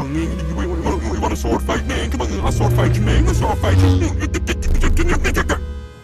We want a sword fight, man. Come on, a sword fight, man. A sword fight.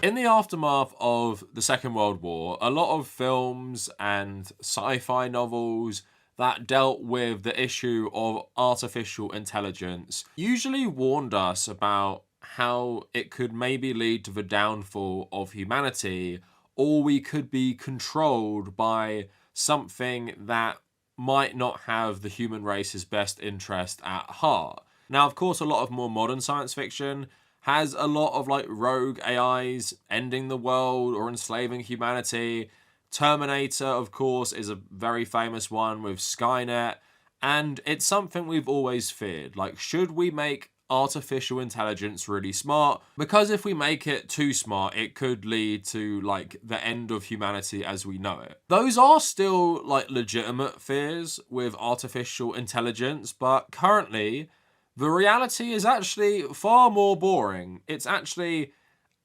In the aftermath of the Second World War, a lot of films and sci-fi novels that dealt with the issue of artificial intelligence usually warned us about how it could maybe lead to the downfall of humanity, or we could be controlled by something that might not have the human race's best interest at heart. Now, of course, a lot of more modern science fiction has a lot of like rogue AIs ending the world or enslaving humanity. Terminator, of course, is a very famous one with Skynet, and it's something we've always feared. Like, should we make artificial intelligence really smart? Because if we make it too smart, it could lead to like the end of humanity as we know it. Those are still like legitimate fears with artificial intelligence, but currently the reality is actually far more boring. It's actually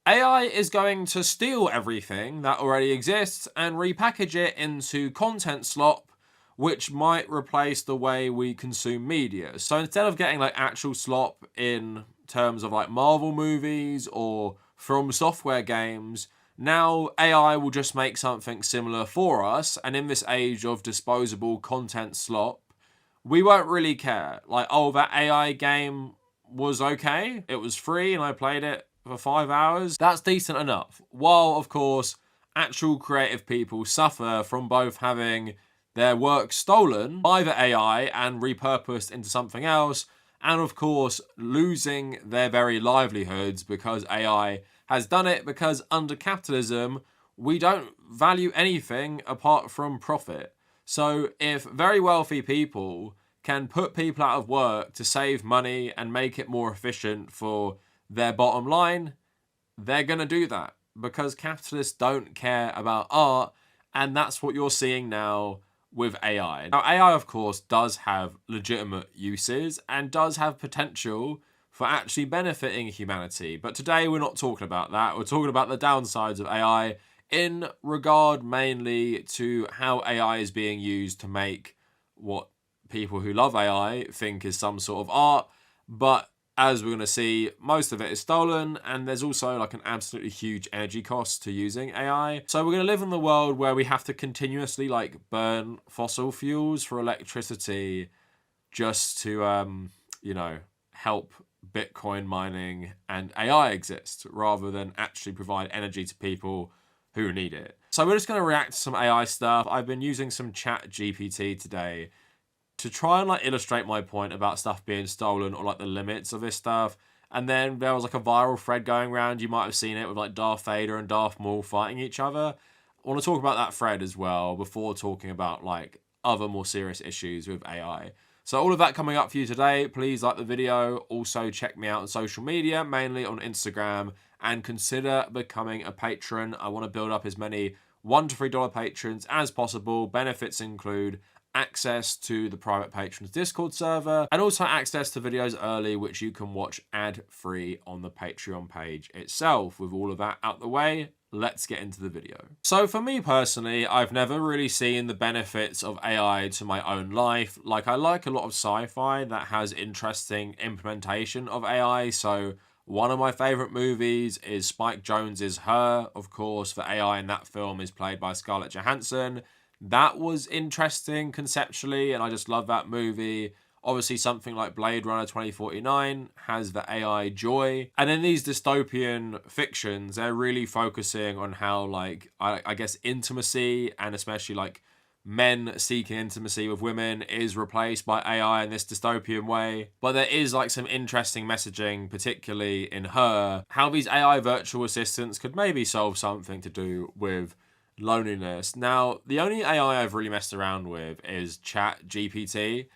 AI is going to steal everything that already exists and repackage it into content slop, which might replace the way we consume media. So instead of getting like actual slop in terms of like Marvel movies or From Software games, now AI will just make something similar for us. And in this age of disposable content slop, we won't really care. Like, oh, that AI game was okay. It was free and I played it for 5 hours. That's decent enough. While, of course, actual creative people suffer from both having their work stolen by the AI and repurposed into something else, and of course, losing their very livelihoods because AI has done it, because under capitalism, we don't value anything apart from profit. So if very wealthy people can put people out of work to save money and make it more efficient for their bottom line, they're going to do that because capitalists don't care about art, and that's what you're seeing now with AI. Now, AI, of course, does have legitimate uses and does have potential for actually benefiting humanity. But today, we're not talking about that. We're talking about the downsides of AI in regard mainly to how AI is being used to make what people who love AI think is some sort of art. But as we're going to see, most of it is stolen, and there's also like an absolutely huge energy cost to using AI. So we're going to live in the world where we have to continuously like burn fossil fuels for electricity just to, help Bitcoin mining and AI exist, rather than actually provide energy to people who need it. So we're just going to react to some AI stuff. I've been using some ChatGPT today to try and like illustrate my point about stuff being stolen or like the limits of this stuff. And then there was like a viral thread going around. You might have seen it with like Darth Vader and Darth Maul fighting each other. I want to talk about that thread as well before talking about like other more serious issues with AI. So all of that coming up for you today. Please like the video. Also check me out on social media, mainly on Instagram, and consider becoming a patron. I want to build up as many $1 to $3 patrons as possible. Benefits include access to the private patrons Discord server, and also access to videos early, which you can watch ad-free on the Patreon page itself. With all of that out the way, let's get into the video. So for me personally, I've never really seen the benefits of AI to my own life. Like, I like a lot of sci-fi that has interesting implementation of AI. So one of my favorite movies is Spike Jonze's Her. Of course, the AI in that film is played by Scarlett Johansson. That was interesting conceptually, and I just love that movie. Obviously, something like Blade Runner 2049 has the AI joy. And in these dystopian fictions, they're really focusing on how, like, I guess intimacy, and especially like men seeking intimacy with women, is replaced by AI in this dystopian way. But there is like some interesting messaging, particularly in Her, how these AI virtual assistants could maybe solve something to do with loneliness. Now, the only AI I've really messed around with is ChatGPT,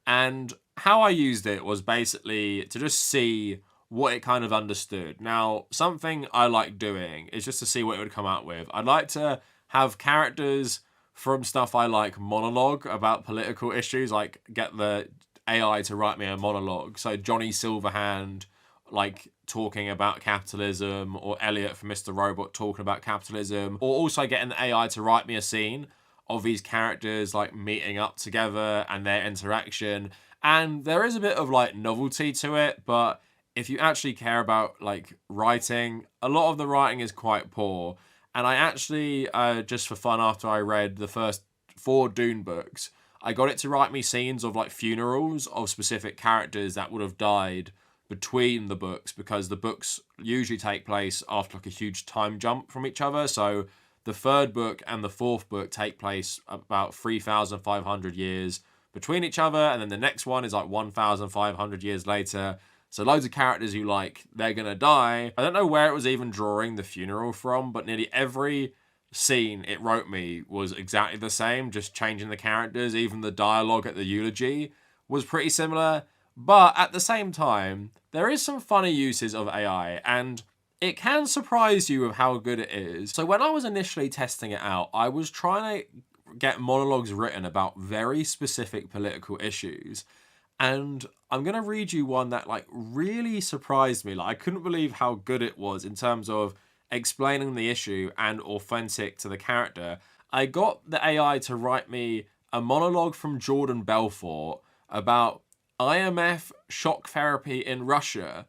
and how I used it was basically to just see what it kind of understood. Now, something I like doing is just to see what it would come out with. I'd like to have characters from stuff I like monologue about political issues, like get the AI to write me a monologue. So Johnny Silverhand like talking about capitalism, or Elliot from Mr. Robot talking about capitalism, or also getting the AI to write me a scene of these characters like meeting up together and their interaction. And there is a bit of like novelty to it, but if you actually care about like writing, a lot of the writing is quite poor. And I actually, just for fun, after I read the first 4 Dune books, I got it to write me scenes of like funerals of specific characters that would have died between the books, because the books usually take place after like a huge time jump from each other. So the 3rd book and the 4th book take place about 3,500 years between each other, and then the next one is like 1,500 years later. So loads of characters you like, they're gonna die. I don't know where it was even drawing the funeral from, but nearly every scene it wrote me was exactly the same, just changing the characters. Even the dialogue at the eulogy was pretty similar. But at the same time, there is some funny uses of AI, and it can surprise you with how good it is. So when I was initially testing it out, I was trying to get monologues written about very specific political issues. And I'm going to read you one that like really surprised me. Like I couldn't believe how good it was in terms of explaining the issue and authentic to the character. I got the AI to write me a monologue from Jordan Belfort about IMF shock therapy in Russia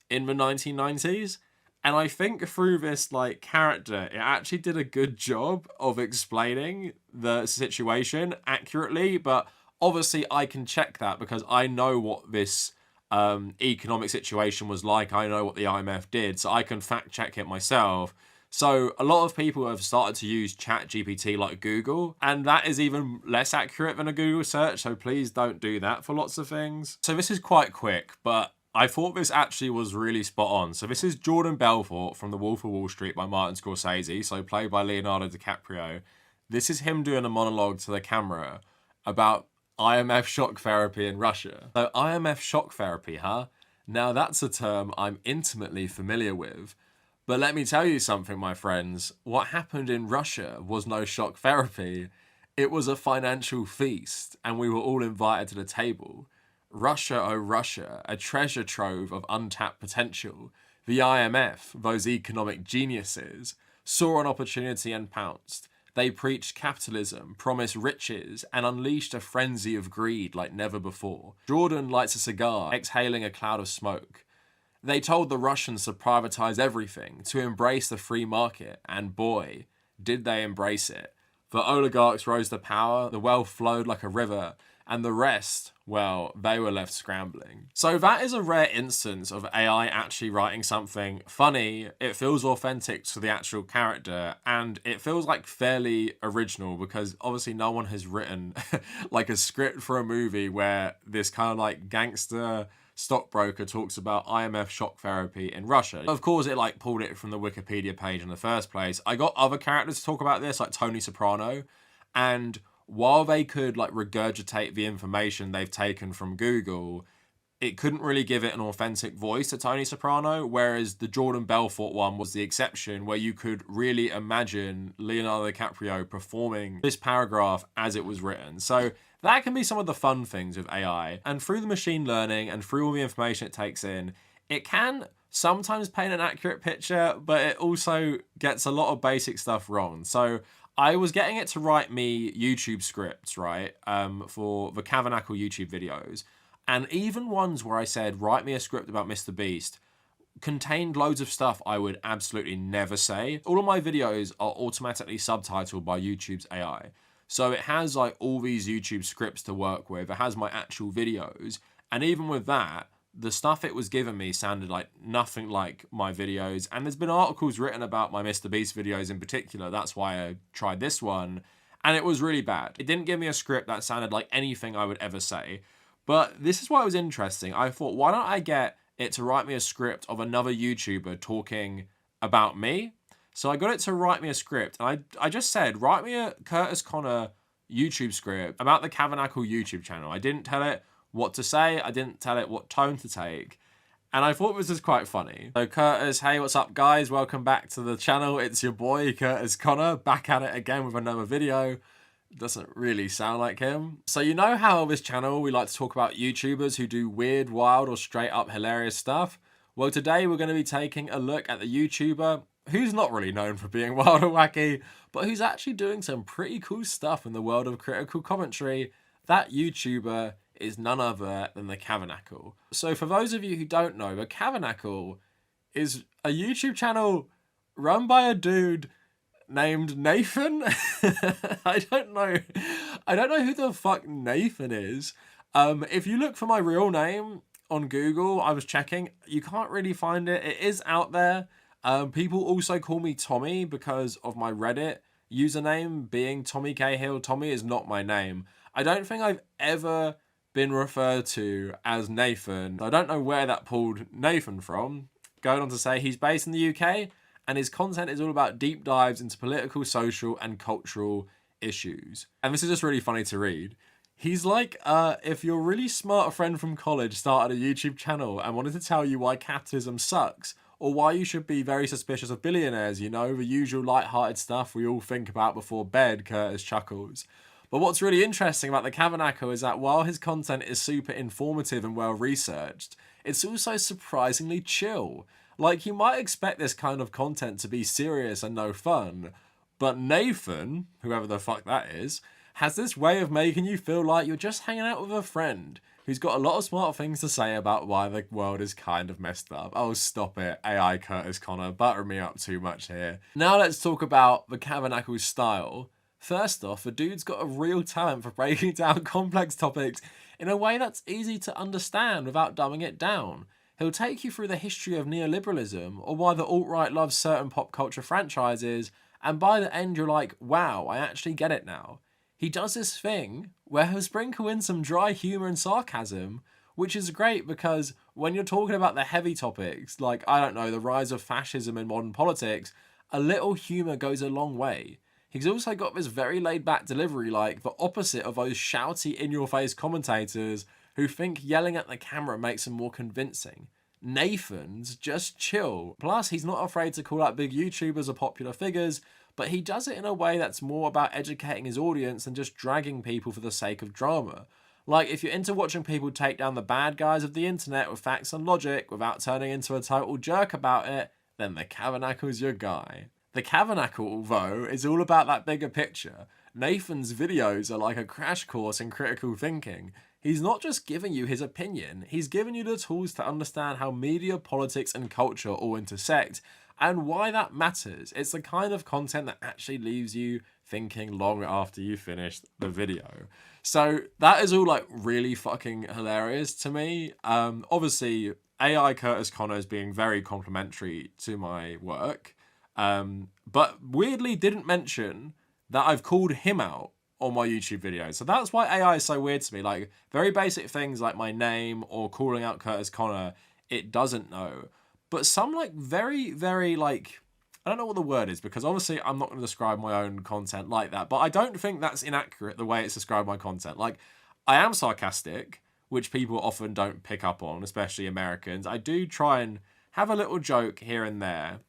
in the 1990s. And I think through this like character, it actually did a good job of explaining the situation accurately. But obviously I can check that because I know what this economic situation was like. I know what the IMF did, so I can fact check it myself. So a lot of people have started to use ChatGPT like Google, and that is even less accurate than a Google search, so please don't do that for lots of things. So this is quite quick, but I thought this actually was really spot on. So this is Jordan Belfort from The Wolf of Wall Street by Martin Scorsese, so played by Leonardo DiCaprio. This is him doing a monologue to the camera about IMF shock therapy in Russia. So IMF shock therapy, huh? Now that's a term I'm intimately familiar with. But let me tell you something, my friends. What happened in Russia was no shock therapy. It was a financial feast, and we were all invited to the table. Russia, oh Russia, a treasure trove of untapped potential. The IMF, those economic geniuses, saw an opportunity and pounced. They preached capitalism, promised riches, and unleashed a frenzy of greed like never before. Jordan lights a cigar, exhaling a cloud of smoke. They told the Russians to privatize everything, to embrace the free market, and boy, did they embrace it. The oligarchs rose to power, the wealth flowed like a river, and the rest, well, they were left scrambling. So that is a rare instance of AI actually writing something funny. It feels authentic to the actual character, and it feels like fairly original because obviously no one has written like a script for a movie where this kind of like gangster stockbroker talks about IMF shock therapy in Russia. Of course, it like pulled it from the Wikipedia page in the first place. I got other characters to talk about this, like Tony Soprano, and while they could like regurgitate the information they've taken from Google, it couldn't really give it an authentic voice to Tony Soprano, whereas the Jordan Belfort one was the exception, where you could really imagine Leonardo DiCaprio performing this paragraph as it was written. So that can be some of the fun things with AI. And through the machine learning and through all the information it takes in, it can sometimes paint an accurate picture, but it also gets a lot of basic stuff wrong. So I was getting it to write me YouTube scripts, right, for the Kavernacle YouTube videos. And even ones where I said, write me a script about Mr. Beast, contained loads of stuff I would absolutely never say. All of my videos are automatically subtitled by YouTube's AI. So it has like all these YouTube scripts to work with. It has my actual videos. And even with that, the stuff it was giving me sounded like nothing like my videos. And there's been articles written about my Mr. Beast videos in particular. That's why I tried this one. And it was really bad. It didn't give me a script that sounded like anything I would ever say. But this is why it was interesting. I thought, why don't I get it to write me a script of another YouTuber talking about me? So I got it to write me a script. And I just said, write me a Kurtis Conner YouTube script about the Kavernacle YouTube channel. I didn't tell it what to say. I didn't tell it what tone to take. And I thought this was quite funny. So Kurtis, hey, what's up guys? Welcome back to the channel. It's your boy, Kurtis Conner, back at it again with another video. Doesn't really sound like him. So you know how on this channel we like to talk about YouTubers who do weird, wild, or straight up hilarious stuff? Well, today we're going to be taking a look at the YouTuber who's not really known for being wild or wacky, but who's actually doing some pretty cool stuff in the world of critical commentary. That YouTuber is none other than the Kavernacle. So for those of you who don't know, the Kavernacle is a YouTube channel run by a dude named Nathan. I don't know who the fuck Nathan is. If you look for my real name on Google, I was checking, you can't really find it. It is out there. People also call me Tommy because of my Reddit username being Tommy Cahill. Tommy is not my name. I don't think I've ever been referred to as Nathan. I don't know where that pulled Nathan from. Going on to say he's based in the UK and his content is all about deep dives into political, social, and cultural issues. And this is just really funny to read. He's like, if your really smart friend from college started a YouTube channel and wanted to tell you why capitalism sucks, or why you should be very suspicious of billionaires, you know, the usual light-hearted stuff we all think about before bed, Kurtis chuckles. But what's really interesting about the Kavernacle is that while his content is super informative and well-researched, it's also surprisingly chill. Like, you might expect this kind of content to be serious and no fun, but Nathan, whoever the fuck that is, has this way of making you feel like you're just hanging out with a friend who's got a lot of smart things to say about why the world is kind of messed up. Oh, stop it. AI Kurtis Conner, buttering me up too much here. Now let's talk about the Kabernacle's style. First off, the dude's got a real talent for breaking down complex topics in a way that's easy to understand without dumbing it down. He'll take you through the history of neoliberalism or why the alt-right loves certain pop culture franchises, and by the end you're like, wow, I actually get it now. He does this thing where he'll sprinkle in some dry humour and sarcasm, which is great because when you're talking about the heavy topics, like, I don't know, the rise of fascism in modern politics, a little humour goes a long way. He's also got this very laid-back delivery, like the opposite of those shouty, in-your-face commentators who think yelling at the camera makes them more convincing. Nathan's just chill. Plus, he's not afraid to call out big YouTubers or popular figures, but he does it in a way that's more about educating his audience than just dragging people for the sake of drama. Like, if you're into watching people take down the bad guys of the internet with facts and logic without turning into a total jerk about it, then the Kabernacle's your guy. The Kavernacle, though, is all about that bigger picture. Nathan's videos are like a crash course in critical thinking. He's not just giving you his opinion, he's giving you the tools to understand how media, politics, and culture all intersect, and why that matters. It's the kind of content that actually leaves you thinking long after you finish the video. So that is all like really fucking hilarious to me. Obviously, AI Kurtis Conner is being very complimentary to my work, but weirdly didn't mention that I've called him out on my YouTube videos. So that's why AI is so weird to me. Like, very basic things like my name or calling out Kurtis Conner, it doesn't know. But some like very, very like, I don't know what the word is because obviously I'm not going to describe my own content like that, but I don't think that's inaccurate the way it's described my content. Like, I am sarcastic, which people often don't pick up on, especially Americans. I do try and have a little joke here and there.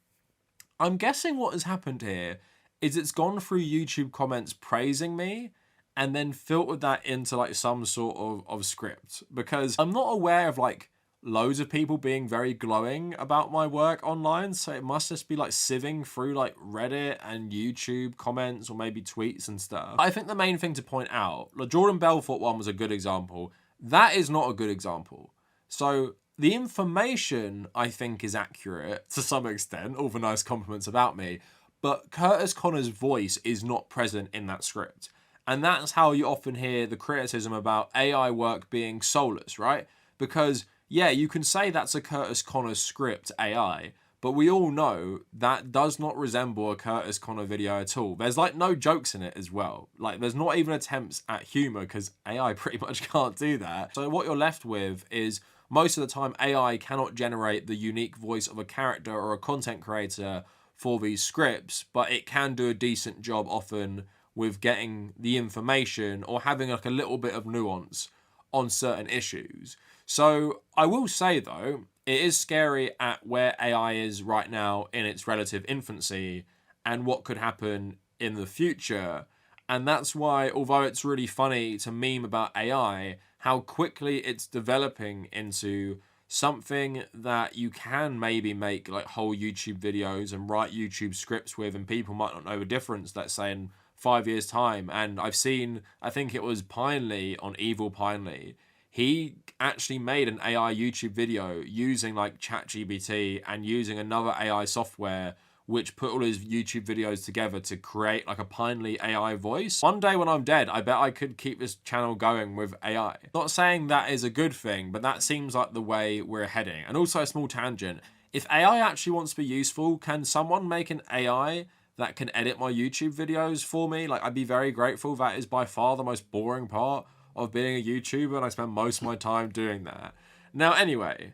I'm guessing what has happened here is it's gone through YouTube comments praising me and then filtered that into like some sort of script, because I'm not aware of like loads of people being very glowing about my work online, so it must just be like sieving through like Reddit and YouTube comments or maybe tweets and stuff. I think the main thing to point out, the Jordan Belfort one was a good example. That is not a good example. So the information I think is accurate to some extent, all the nice compliments about me, but Kurtis Conner's voice is not present in that script. And that's how you often hear the criticism about AI work being soulless, right? Because, yeah, you can say that's a Kurtis Conner script AI, but we all know that does not resemble a Kurtis Conner video at all. There's like no jokes in it as well. Like, there's not even attempts at humor because AI pretty much can't do that. So what you're left with is most of the time AI cannot generate the unique voice of a character or a content creator for these scripts, but it can do a decent job often with getting the information or having like a little bit of nuance on certain issues. So I will say though, it is scary at where AI is right now in its relative infancy and what could happen in the future. And that's why, although it's really funny to meme about AI, how quickly it's developing into something that you can maybe make like whole YouTube videos and write YouTube scripts with, and people might not know the difference, let's say in 5 years time. And I've seen, I think it was Pinely on Evil Pinely, he actually made an AI YouTube video using like ChatGPT and using another AI software which put all his YouTube videos together to create like a Pinely AI voice. One day when I'm dead, I bet I could keep this channel going with AI. Not saying that is a good thing, but that seems like the way we're heading. And also a small tangent. If AI actually wants to be useful, can someone make an AI that can edit my YouTube videos for me? Like, I'd be very grateful. That is by far the most boring part of being a YouTuber, and I spend most of my time doing that. Now, anyway,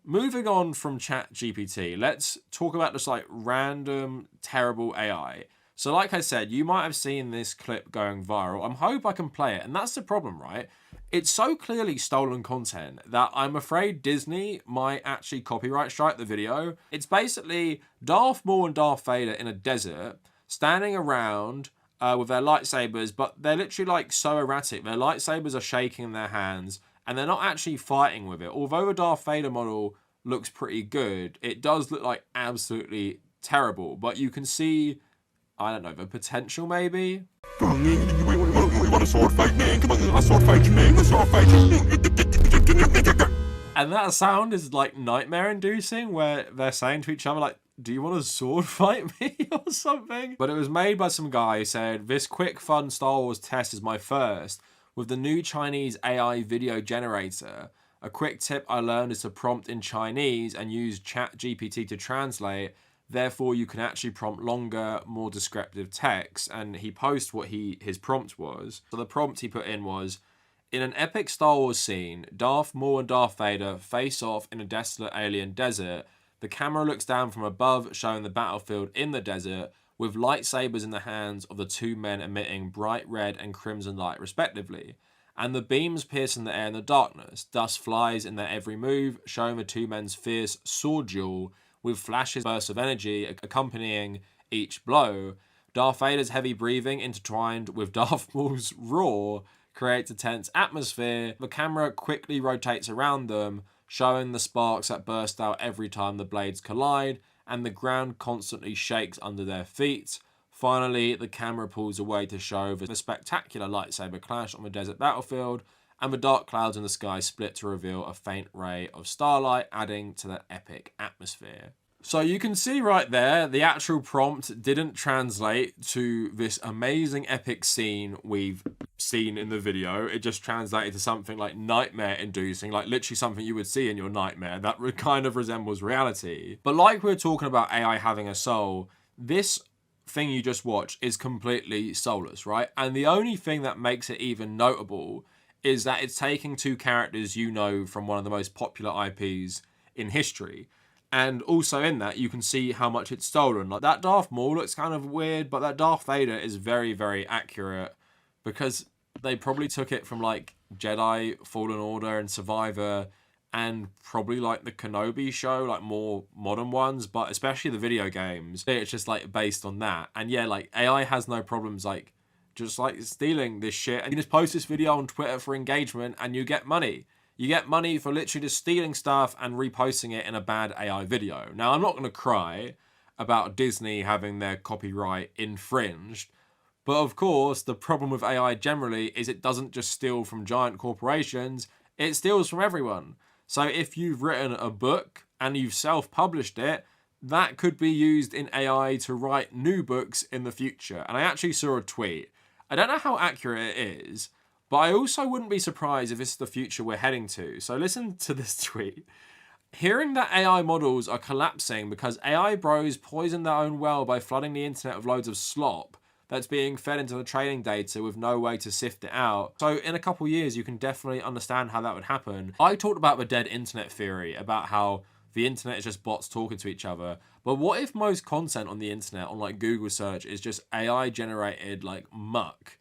moving on from ChatGPT, let's talk about just like random, terrible AI. So like I said, you might have seen this clip going viral. I hope I can play it. And that's the problem, right? It's so clearly stolen content that I'm afraid Disney might actually copyright strike the video. It's basically Darth Maul and Darth Vader in a desert, standing around with their lightsabers, but they're literally like so erratic. Their lightsabers are shaking in their hands, and they're not actually fighting with it. Although the Darth Vader model looks pretty good, it does look like absolutely terrible. But you can see, I don't know, the potential maybe. You want a sword fight, man? Come on, I'll sword fight you, man. I'll sword fight you. And that sound is like nightmare inducing, where they're saying to each other like, do you want to sword fight me or something? But it was made by some guy who said, this quick fun Star Wars test is my first with the new Chinese AI video generator. A quick tip I learned is to prompt in Chinese and use ChatGPT to translate. Therefore, you can actually prompt longer, more descriptive text. And he posts what his prompt was. So the prompt he put in was, in an epic Star Wars scene, Darth Maul and Darth Vader face off in a desolate alien desert. The camera looks down from above, showing the battlefield in the desert, with lightsabers in the hands of the two men emitting bright red and crimson light respectively. And the beams piercing the air in the darkness. Dust flies in their every move, showing the two men's fierce sword duel, with flashes, bursts of energy accompanying each blow. Darth Vader's heavy breathing, intertwined with Darth Maul's roar, creates a tense atmosphere. The camera quickly rotates around them, showing the sparks that burst out every time the blades collide, and the ground constantly shakes under their feet. Finally, the camera pulls away to show the spectacular lightsaber clash on the desert battlefield, and the dark clouds in the sky split to reveal a faint ray of starlight, adding to the epic atmosphere. So you can see right there, the actual prompt didn't translate to this amazing epic scene we've seen in the video. It just translated to something like nightmare inducing, like literally something you would see in your nightmare that kind of resembles reality. But like we were talking about AI having a soul, this thing you just watched is completely soulless, right? And the only thing that makes it even notable is that it's taking two characters you know from one of the most popular IPs in history. And also in that, you can see how much it's stolen. Like, that Darth Maul looks kind of weird, but that Darth Vader is very, very accurate because they probably took it from, like, Jedi, Fallen Order, and Survivor, and probably, like, the Kenobi show, like, more modern ones, but especially the video games. It's just, like, based on that. And, yeah, like, AI has no problems, like, just, like, stealing this shit. And you just post this video on Twitter for engagement, and you get money. You get money for literally just stealing stuff and reposting it in a bad AI video. Now, I'm not going to cry about Disney having their copyright infringed. But of course, the problem with AI generally is it doesn't just steal from giant corporations. It steals from everyone. So if you've written a book and you've self-published it, that could be used in AI to write new books in the future. And I actually saw a tweet. I don't know how accurate it is, but I also wouldn't be surprised if this is the future we're heading to. So listen to this tweet. Hearing that AI models are collapsing because AI bros poison their own well by flooding the internet with loads of slop that's being fed into the training data with no way to sift it out. So in a couple years, you can definitely understand how that would happen. I talked about the dead internet theory, about how the internet is just bots talking to each other. But what if most content on the internet, on like Google search, is just AI generated like muck?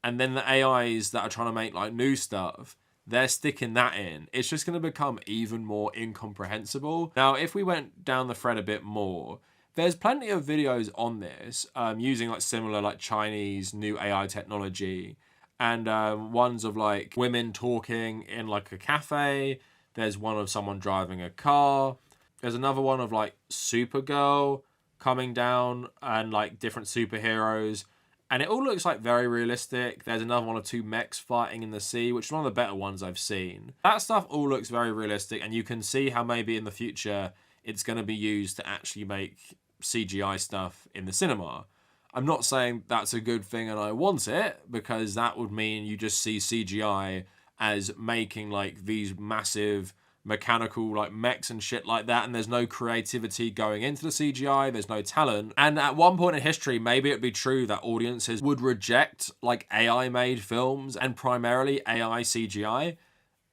And then the AIs that are trying to make like new stuff, they're sticking that in. It's just going to become even more incomprehensible. Now, if we went down the thread a bit more, there's plenty of videos on this using like similar like Chinese new AI technology, and ones of like women talking in like a cafe. There's one of someone driving a car. There's another one of like Supergirl coming down and like different superheroes. And it all looks like very realistic. There's another one or two mechs fighting in the sea, which is one of the better ones I've seen. That stuff all looks very realistic, and you can see how maybe in the future it's going to be used to actually make CGI stuff in the cinema. I'm not saying that's a good thing and I want it, because that would mean you just see CGI as making like these massive mechanical like mechs and shit like that, and there's no creativity going into the CGI, there's no talent. And at one point in history, maybe it'd be true that audiences would reject like AI made films and primarily AI CGI.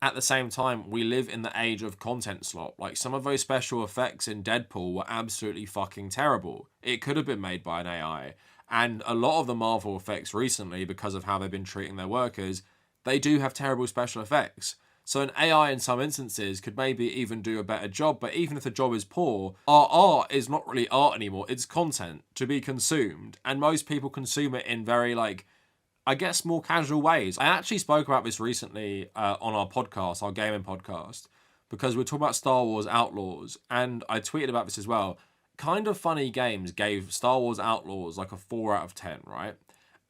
At the same time, we live in the age of content slop. Like, some of those special effects in Deadpool were absolutely fucking terrible. It could have been made by an AI. And a lot of the Marvel effects recently, because of how they've been treating their workers, they do have terrible special effects. So an AI in some instances could maybe even do a better job, but even if the job is poor, our art is not really art anymore. It's content to be consumed. And most people consume it in very, like, I guess, more casual ways. I actually spoke about this recently on our podcast, our gaming podcast, because we're talking about Star Wars Outlaws, and I tweeted about this as well. Kind of Funny Games gave Star Wars Outlaws like a 4 out of 10, right?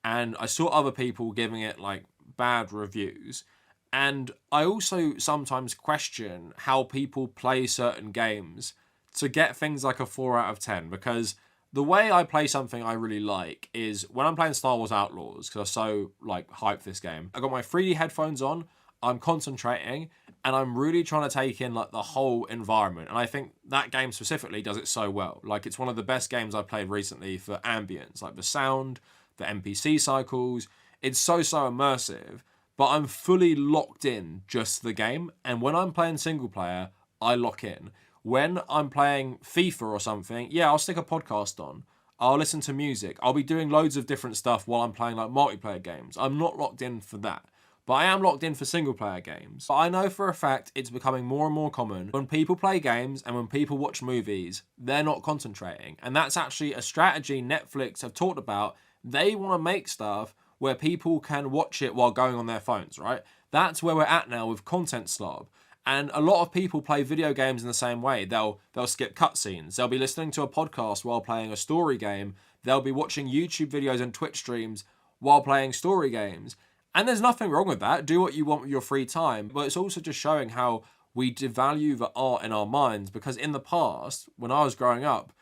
And I saw other people giving it like bad reviews. And I also sometimes question how people play certain games to get things like a 4 out of 10, because the way I play something I really like is when I'm playing Star Wars Outlaws, because I'm so like hyped for this game. I got my 3D headphones on, I'm concentrating, and I'm really trying to take in like the whole environment. And I think that game specifically does it so well. Like, it's one of the best games I've played recently for ambience, like the sound, the NPC cycles. It's so immersive, but I'm fully locked in just to the game. And when I'm playing single player, I lock in. When I'm playing FIFA or something, yeah, I'll stick a podcast on. I'll listen to music. I'll be doing loads of different stuff while I'm playing like multiplayer games. I'm not locked in for that. But I am locked in for single player games. But I know for a fact it's becoming more and more common when people play games and when people watch movies, they're not concentrating. And that's actually a strategy Netflix have talked about. They want to make stuff where people can watch it while going on their phones, right? That's where we're at now with content slob. And a lot of people play video games in the same way. They'll skip cutscenes. They'll be listening to a podcast while playing a story game. They'll be watching YouTube videos and Twitch streams while playing story games. And there's nothing wrong with that. Do what you want with your free time. But it's also just showing how we devalue the art in our minds. Because in the past, when I was growing up,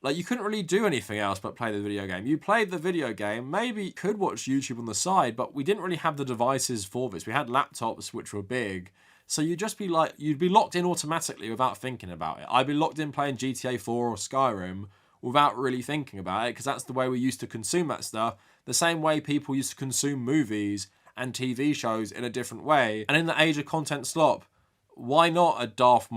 like, you couldn't really do anything else but play the video game. You played the video game, maybe you could watch YouTube on the side, but we didn't really have the devices for this. We had laptops which were big. So you'd just be like, you'd be locked in automatically without thinking about it. I'd be locked in playing GTA 4 or Skyrim without really thinking about it, because that's the way we used to consume that stuff. The same way people used to consume movies and TV shows in a different way. And in the age of content slop, why not a Darth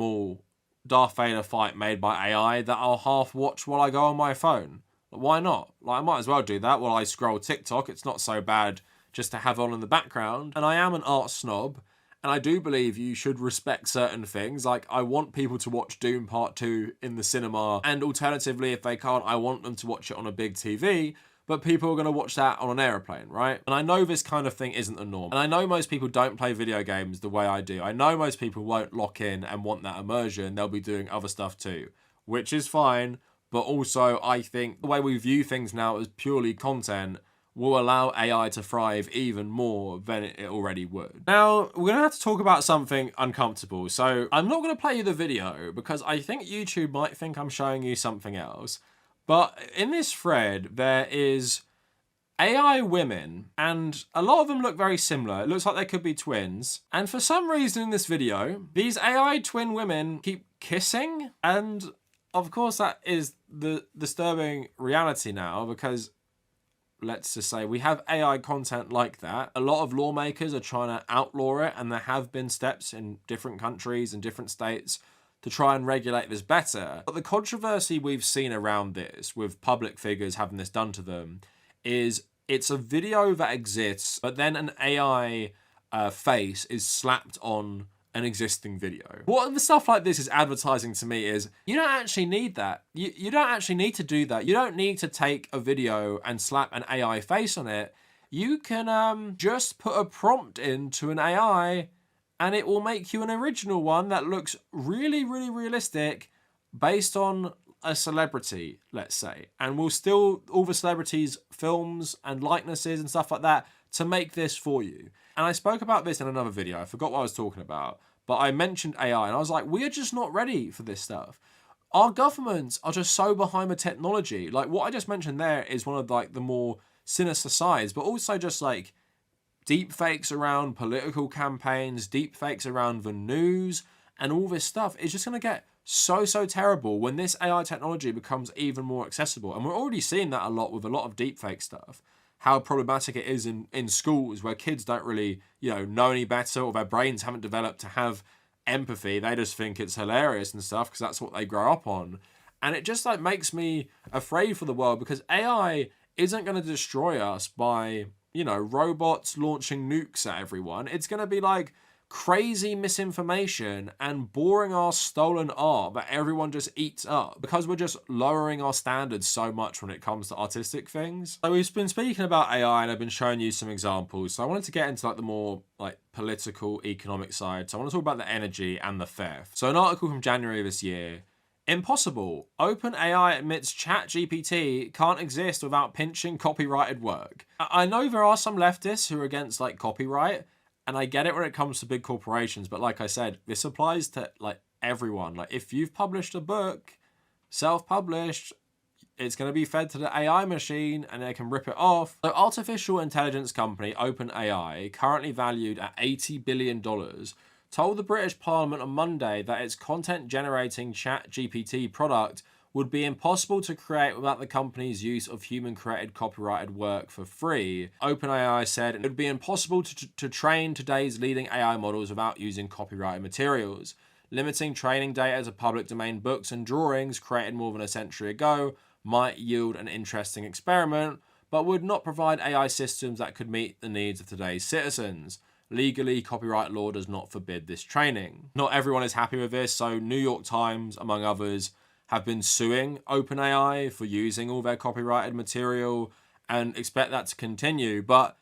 Vader fight made by AI that I'll half watch while I go on my phone? Why not? Like, I might as well do that while I scroll TikTok. It's not so bad just to have on in the background. And I am an art snob, and I do believe you should respect certain things. Like, I want people to watch Doom Part 2 in the cinema, and alternatively, if they can't, I want them to watch it on a big TV. But people are going to watch that on an aeroplane, right? And I know this kind of thing isn't the norm. And I know most people don't play video games the way I do. I know most people won't lock in and want that immersion. They'll be doing other stuff too, which is fine. But also, I think the way we view things now as purely content will allow AI to thrive even more than it already would. Now, we're going to have to talk about something uncomfortable. So I'm not going to play you the video because I think YouTube might think I'm showing you something else. But in this thread, there is AI women, and a lot of them look very similar. It looks like they could be twins. And for some reason in this video, these AI twin women keep kissing. And of course, that is the disturbing reality now, because let's just say we have AI content like that. A lot of lawmakers are trying to outlaw it, and there have been steps in different countries and different states to try and regulate this better. But the controversy we've seen around this, with public figures having this done to them, is it's a video that exists, but then an AI face is slapped on an existing video. What the stuff like this is advertising to me is, you don't actually need that. You don't actually need to do that. You don't need to take a video and slap an AI face on it. You can just put a prompt into an AI and it will make you an original one that looks really, really realistic based on a celebrity, let's say, and will steal all the celebrities' films and likenesses and stuff like that to make this for you. And I spoke about this in another video. I forgot what I was talking about, but I mentioned AI and I was like, we are just not ready for this stuff. Our governments are just so behind the technology. Like what I just mentioned there is one of like the more sinister sides, but also just like deep fakes around political campaigns, deep fakes around the news, and all this stuff is just going to get so terrible when this AI technology becomes even more accessible. And we're already seeing that a lot with a lot of deepfake stuff. How problematic it is in schools where kids don't really, know any better, or their brains haven't developed to have empathy. They just think it's hilarious and stuff because that's what they grow up on. And it just like makes me afraid for the world, because AI isn't going to destroy us by, robots launching nukes at everyone. It's going to be like crazy misinformation and boring ass stolen art that everyone just eats up, because we're just lowering our standards so much when it comes to artistic things. So we've been speaking about AI and I've been showing you some examples. So I wanted to get into like the more like political, economic side. So I want to talk about the energy and the theft. So an article from January this year: impossible. OpenAI admits ChatGPT can't exist without pinching copyrighted work. I know there are some leftists who are against like copyright, and I get it when it comes to big corporations, but like I said, this applies to like everyone. Like if you've published a book, self-published, it's going to be fed to the AI machine and they can rip it off. So artificial intelligence company OpenAI, currently valued at $80 billion, told the British Parliament on Monday that its content-generating ChatGPT product would be impossible to create without the company's use of human-created copyrighted work for free. OpenAI said it would be impossible to train today's leading AI models without using copyrighted materials. Limiting training data to public domain books and drawings created more than a century ago might yield an interesting experiment, but would not provide AI systems that could meet the needs of today's citizens. Legally, copyright law does not forbid this training. Not everyone is happy with this, so New York Times, among others, have been suing OpenAI for using all their copyrighted material and expect that to continue. But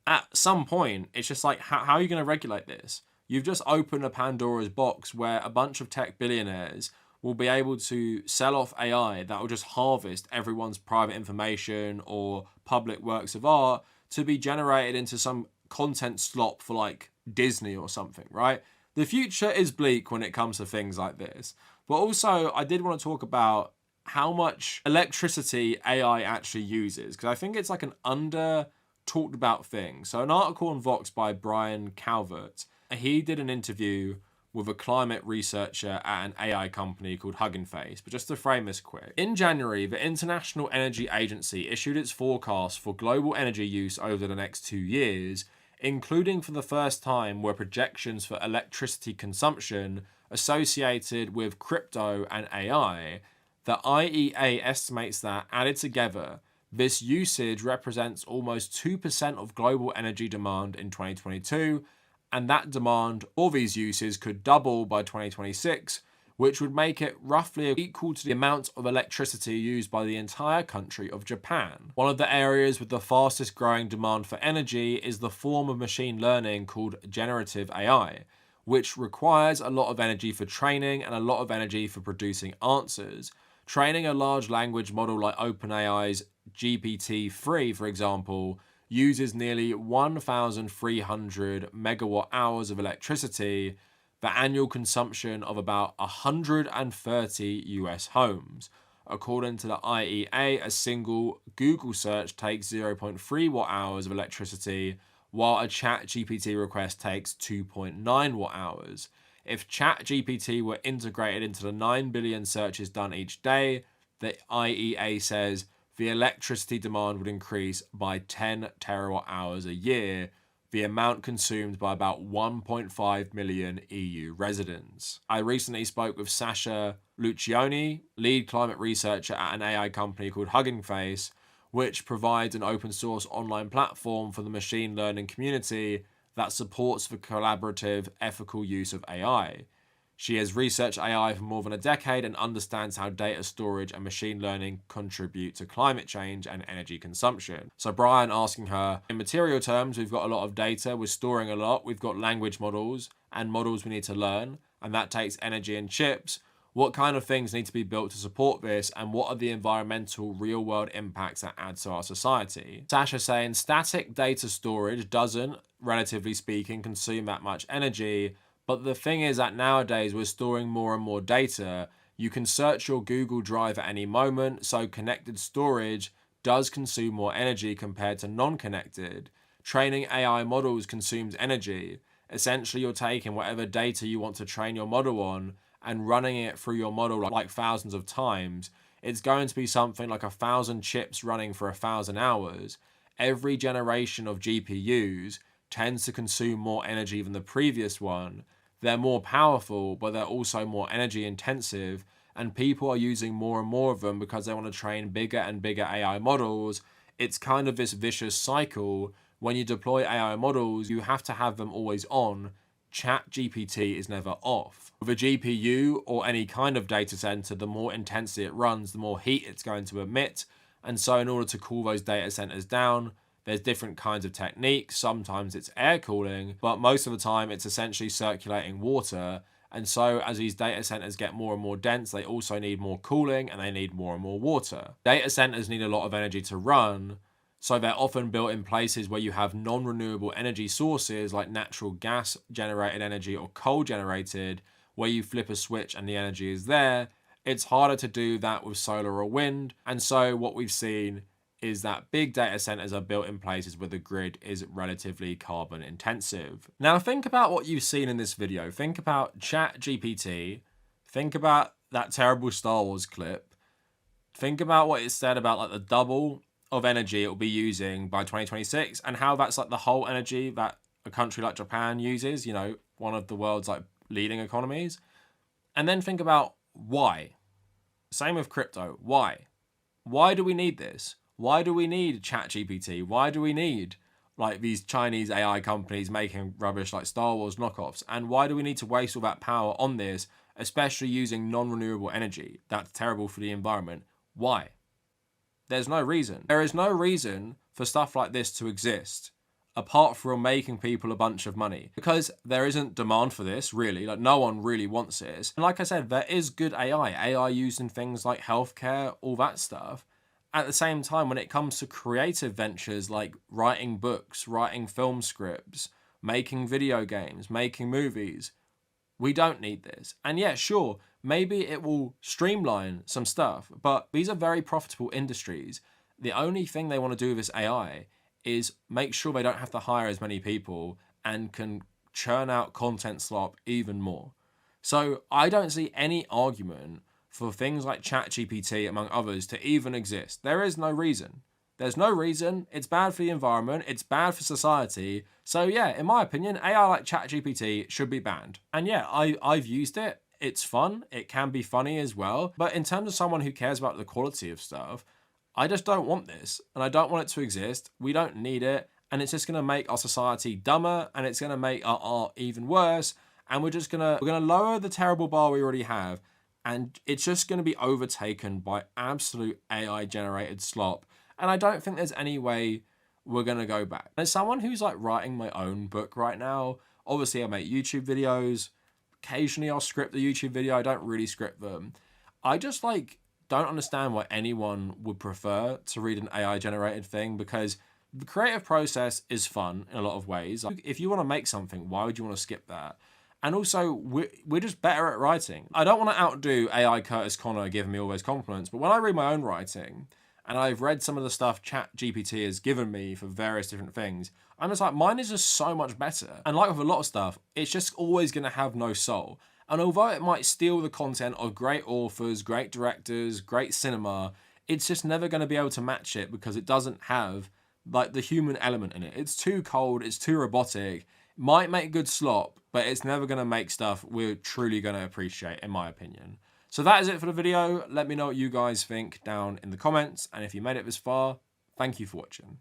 at some point, it's just like, how are you going to regulate this? You've just opened a Pandora's box where a bunch of tech billionaires will be able to sell off AI that will just harvest everyone's private information or public works of art to be generated into some content slop for like Disney or something, right? The future is bleak when it comes to things like this. But also, I did want to talk about how much electricity AI actually uses, because I think it's like an under talked about thing. So an article on Vox by Brian Calvert, he did an interview with a climate researcher at an AI company called Hugging Face. But just to frame this quick, in January, the International Energy Agency issued its forecast for global energy use over the next 2 years, including for the first time were projections for electricity consumption associated with crypto and AI. The IEA estimates that, added together, this usage represents almost 2% of global energy demand in 2022, and that demand for these uses could double by 2026, which would make it roughly equal to the amount of electricity used by the entire country of Japan. One of the areas with the fastest growing demand for energy is the form of machine learning called generative AI, which requires a lot of energy for training and a lot of energy for producing answers. Training a large language model like OpenAI's GPT-3, for example, uses nearly 1,300 megawatt hours of electricity, the annual consumption of about 130 US homes. According to the IEA, a single Google search takes 0.3 watt hours of electricity, while a ChatGPT request takes 2.9 watt hours. If ChatGPT were integrated into the 9 billion searches done each day, the IEA says the electricity demand would increase by 10 terawatt hours a year, the amount consumed by about 1.5 million EU residents. I recently spoke with Sasha Lucioni, lead climate researcher at an AI company called Hugging Face, which provides an open source online platform for the machine learning community that supports the collaborative, ethical use of AI. She has researched AI for more than a decade and understands how data storage and machine learning contribute to climate change and energy consumption. So Brian asking her, in material terms, we've got a lot of data, we're storing a lot, we've got language models and models we need to learn, and that takes energy and chips. What kind of things need to be built to support this, and what are the environmental real-world impacts that add to our society? Sasha saying static data storage doesn't, relatively speaking, consume that much energy, but the thing is that nowadays we're storing more and more data. You can search your Google Drive at any moment, so connected storage does consume more energy compared to non-connected. Training AI models consumes energy. Essentially, you're taking whatever data you want to train your model on and running it through your model like thousands of times. It's going to be something like 1,000 chips running for 1,000 hours. Every generation of GPUs tends to consume more energy than the previous one. They're more powerful, but they're also more energy intensive, and people are using more and more of them because they want to train bigger and bigger AI models. It's kind of this vicious cycle. When you deploy AI models, you have to have them always on. ChatGPT is never off. With a GPU or any kind of data center, the more intensely it runs, the more heat it's going to emit. And so in order to cool those data centers down, there's different kinds of techniques. Sometimes it's air cooling, but most of the time it's essentially circulating water. And so as these data centers get more and more dense, they also need more cooling and they need more and more water. Data centers need a lot of energy to run. So they're often built in places where you have non-renewable energy sources like natural gas generated energy or coal generated, where you flip a switch and the energy is there. It's harder to do that with solar or wind. And so what we've seen is that big data centers are built in places where the grid is relatively carbon intensive. Now think about what you've seen in this video. Think about ChatGPT. Think about that terrible Star Wars clip. Think about what it said about like the double of energy it will be using by 2026 and how that's like the whole energy that a country like Japan uses, you know, one of the world's like leading economies. And then think about why. Same with crypto. Why? Why do we need this? Why do we need ChatGPT? Why do we need like these Chinese AI companies making rubbish like Star Wars knockoffs? And why do we need to waste all that power on this, especially using non-renewable energy? That's terrible for the environment. Why? There's no reason. There is no reason for stuff like this to exist apart from making people a bunch of money, because there isn't demand for this really. Like no one really wants this. And like I said, there is good AI used in things like healthcare, all that stuff. At the same time, when it comes to creative ventures like writing books, writing film scripts, making video games, making movies, we don't need this. And yeah, sure, maybe it will streamline some stuff, but these are very profitable industries. The only thing they want to do with this AI is make sure they don't have to hire as many people and can churn out content slop even more. So I don't see any argument for things like ChatGPT, among others, to even exist. There is no reason. There's no reason. It's bad for the environment. It's bad for society. So yeah, in my opinion, AI like ChatGPT should be banned. And yeah, I've used it. It's fun. It can be funny as well. But in terms of someone who cares about the quality of stuff, I just don't want this. And I don't want it to exist. We don't need it. And it's just going to make our society dumber. And it's going to make our art even worse. And we're going to lower the terrible bar we already have. And it's just going to be overtaken by absolute AI generated slop. And I don't think there's any way we're going to go back. As someone who's like writing my own book right now, obviously I make YouTube videos. Occasionally I'll script the YouTube video. I don't really script them. I just like don't understand why anyone would prefer to read an AI generated thing, because the creative process is fun in a lot of ways. Like, if you want to make something, why would you want to skip that? And also, we're just better at writing. I don't want to outdo AI Kurtis Conner giving me all those compliments, but when I read my own writing, and I've read some of the stuff ChatGPT has given me for various different things, I'm just like, mine is just so much better. And like with a lot of stuff, it's just always going to have no soul. And although it might steal the content of great authors, great directors, great cinema, it's just never going to be able to match it because it doesn't have like the human element in it. It's too cold, it's too robotic. Might make good slop, but it's never going to make stuff we're truly going to appreciate, in my opinion. So that is it for the video. Let me know what you guys think down in the comments. And if you made it this far, thank you for watching.